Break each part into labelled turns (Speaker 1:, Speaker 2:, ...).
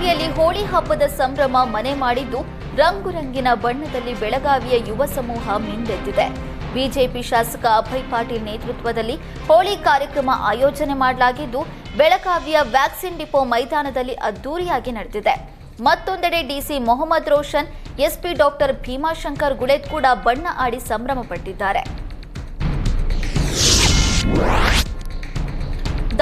Speaker 1: ಬೆಳಗಾವಿಯಲ್ಲಿ ಹೋಳಿ ಹಬ್ಬದ ಸಂಭ್ರಮ ಮನೆ ಮಾಡಿದ್ದು ರಂಗುರಂಗಿನ ಬಣ್ಣದಲ್ಲಿ ಬೆಳಗಾವಿಯ ಯುವ ಸಮೂಹ ಮಿಂದೆದ್ದಿದೆ. ಬಿಜೆಪಿ ಶಾಸಕ ಅಭಯ್ ಪಾಟೀಲ್ ನೇತೃತ್ವದಲ್ಲಿ ಹೋಳಿ ಕಾರ್ಯಕ್ರಮ ಆಯೋಜನೆ ಮಾಡಲಾಗಿದ್ದು ಬೆಳಗಾವಿಯ ವ್ಯಾಕ್ಸಿನ್ ಡಿಪೋ ಮೈದಾನದಲ್ಲಿ ಅದ್ದೂರಿಯಾಗಿ ನಡೆದಿದೆ. ಮತ್ತೊಂದೆಡೆ DC Mohammed Roshan, SP doctor Bheemashankar Guled ಕೂಡ ಬಣ್ಣ ಆಡಿ ಸಂಭ್ರಮ ಪಟ್ಟಿದ್ದಾರೆ.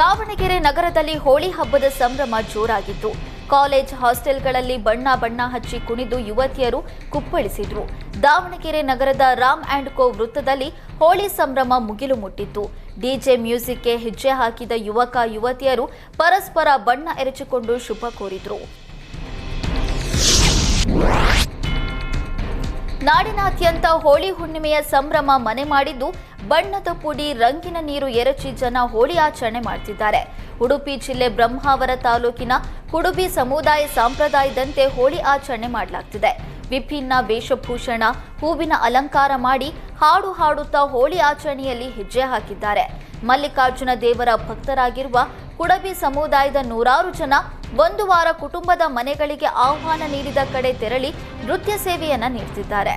Speaker 1: ದಾವಣಗೆರೆ ನಗರದಲ್ಲಿ ಹೋಳಿ ಹಬ್ಬದ ಸಂಭ್ರಮ ಜೋರಾಗಿತ್ತು. ಕಾಲೇಜ್ ಹಾಸ್ಟೆಲ್ಗಳಲ್ಲಿ ಬಣ್ಣ ಹಚ್ಚಿ ಕುಣಿದು ಯುವತಿಯರು ಕುಪ್ಪಳಿಸಿದ್ರು. ದಾವಣಗೆರೆ ನಗರದ ರಾಮ್ ಅಂಡ್ ಕೋ ವೃತ್ತದಲ್ಲಿ ಹೋಳಿ ಸಂಭ್ರಮ ಮುಗಿಲು ಮುಟ್ಟಿತ್ತು. ಡಿಜೆ ಮ್ಯೂಸಿಕ್ಗೆ ಹೆಜ್ಜೆ ಹಾಕಿದ ಯುವಕ ಯುವತಿಯರು ಪರಸ್ಪರ ಬಣ್ಣ ಎರಚಿಕೊಂಡು ಶುಭ ಕೋರಿದ್ರು. ನಾಡಿನಾದ್ಯಂತ ಹೋಳಿ ಹುಣ್ಣಿಮೆಯ ಸಂಭ್ರಮ ಮನೆ ಮಾಡಿದ್ದು ಬಣ್ಣದ ಪುಡಿ, ರಂಗಿನ ನೀರು ಎರಚಿ ಜನ ಹೋಳಿ ಆಚರಣೆ ಮಾಡುತ್ತಿದ್ದಾರೆ. ಉಡುಪಿ ಜಿಲ್ಲೆ ಬ್ರಹ್ಮಾವರ ತಾಲೂಕಿನ ಕುಡುಬಿ ಸಮುದಾಯ ಸಂಪ್ರದಾಯದಂತೆ ಹೋಳಿ ಆಚರಣೆ ಮಾಡಲಾಗುತ್ತಿದೆ. ವಿಭಿನ್ನ ವೇಷಭೂಷಣ, ಹೂವಿನ ಅಲಂಕಾರ ಮಾಡಿ ಹಾಡು ಹಾಡುತ್ತಾ ಹೋಳಿ ಆಚರಣೆಯಲ್ಲಿ ಹೆಜ್ಜೆ ಹಾಕಿದ್ದಾರೆ. ಮಲ್ಲಿಕಾರ್ಜುನ ದೇವರ ಭಕ್ತರಾಗಿರುವ ಕುಡಬಿ ಸಮುದಾಯದ ನೂರಾರು ಜನ ಒಂದು ವಾರ ಕುಟುಂಬದ ಮನೆಗಳಿಗೆ ಆಹ್ವಾನ ನೀಡಿದ ಕಡೆ ತೆರಳಿ ನೃತ್ಯ ಸೇವೆಯನ್ನ ನೀಡುತ್ತಿದ್ದಾರೆ.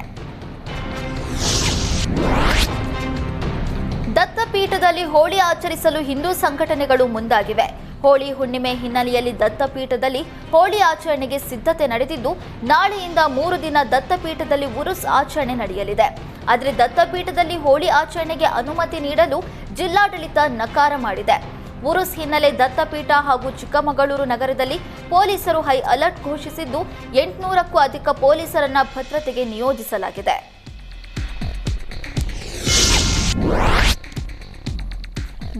Speaker 1: ದತ್ತಪೀಠದಲ್ಲಿ ಹೋಳಿ ಆಚರಿಸಲು ಹಿಂದೂ ಸಂಘಟನೆಗಳು ಮುಂದಾಗಿವೆ. ಹೋಳಿ ಹುಣ್ಣಿಮೆ ಹಿನ್ನೆಲೆಯಲ್ಲಿ ದತ್ತಪೀಠದಲ್ಲಿ ಹೋಳಿ ಆಚರಣೆಗೆ ಸಿದ್ಧತೆ ನಡೆದಿದ್ದು ನಾಳೆಯಿಂದ 3 ದಿನ ದತ್ತಪೀಠದಲ್ಲಿ ಉರುಸ್ ಆಚರಣೆ ನಡೆಯಲಿದೆ. ಆದರೆ ದತ್ತಪೀಠದಲ್ಲಿ ಹೋಳಿ ಆಚರಣೆಗೆ ಅನುಮತಿ ನೀಡಲು ಜಿಲ್ಲಾಡಳಿತ ನಕಾರ ಮಾಡಿದೆ. ಉರುಸ್ ಹಿನ್ನೆಲೆ ದತ್ತಪೀಠ ಹಾಗೂ ಚಿಕ್ಕಮಗಳೂರು ನಗರದಲ್ಲಿ ಪೊಲೀಸರು ಹೈ ಅಲರ್ಟ್ ಘೋಷಿಸಿದ್ದು 800ಕ್ಕೂ ಅಧಿಕ ಪೊಲೀಸರನ್ನ ಭದ್ರತೆಗೆ ನಿಯೋಜಿಸಲಾಗಿದೆ.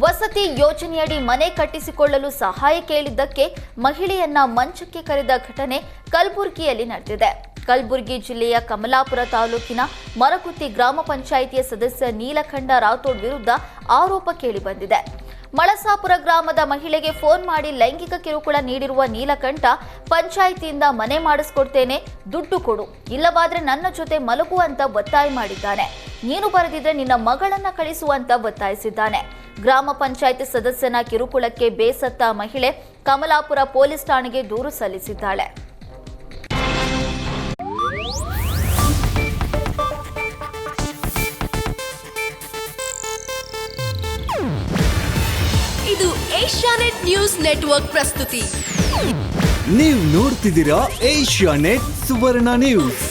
Speaker 1: ವಸತಿ ಯೋಜನೆಯಡಿ ಮನೆ ಕಟ್ಟಿಸಿಕೊಳ್ಳಲು ಸಹಾಯ ಕೇಳಿದ್ದಕ್ಕೆ ಮಹಿಳೆಯನ್ನ ಮಂಚಕ್ಕೆ ಕರೆದ ಘಟನೆ ಕಲಬುರಗಿಯಲ್ಲಿ ನಡೆದಿದೆ. ಕಲಬುರಗಿ ಜಿಲ್ಲೆಯ ಕಮಲಾಪುರ ತಾಲೂಕಿನ ಮರಗುತ್ತಿ ಗ್ರಾಮ ಪಂಚಾಯಿತಿಯ ಸದಸ್ಯ ನೀಲಕಂಠ ರಾಥೋಡ್ ವಿರುದ್ಧ ಆರೋಪ ಕೇಳಿಬಂದಿದೆ. ಮಳಸಾಪುರ ಗ್ರಾಮದ ಮಹಿಳೆಗೆ ಫೋನ್ ಮಾಡಿ ಲೈಂಗಿಕ ಕಿರುಕುಳ ನೀಡಿರುವ ನೀಲಕಂಠ, ಪಂಚಾಯಿತಿಯಿಂದ ಮನೆ ಮಾಡಿಸ್ಕೊಡ್ತೇನೆ, ದುಡ್ಡು ಕೊಡು, ಇಲ್ಲವಾದ್ರೆ ನನ್ನ ಜೊತೆ ಮಲಗು ಅಂತ ಒತ್ತಾಯ ಮಾಡಿದ್ದಾನೆ. ನೀನು ಬರೆದಿದ್ರೆ ನಿನ್ನ ಮಗಳನ್ನ ಕಳಿಸುವಂತ ಒತ್ತಾಯಿಸಿದ್ದಾನೆ. ಗ್ರಾಮ ಪಂಚಾಯಿತಿ ಸದಸ್ಯನ ಕಿರುಕುಳಕ್ಕೆ ಬೇಸತ್ತ ಮಹಿಳೆ ಕಮಲಾಪುರ ಪೊಲೀಸ್ ಠಾಣೆಗೆ ದೂರು ಸಲ್ಲಿಸಿದ್ದಾಳೆ.
Speaker 2: ಇದು ಏಷ್ಯಾನೆಟ್ ನ್ಯೂಸ್ ನೆಟ್ವರ್ಕ್ ಪ್ರಸ್ತುತಿ.
Speaker 3: ನೀವು ನೋಡ್ತಿದ್ದೀರಾ ಏಷ್ಯಾನೆಟ್ ಸುವರ್ಣ ನ್ಯೂಸ್.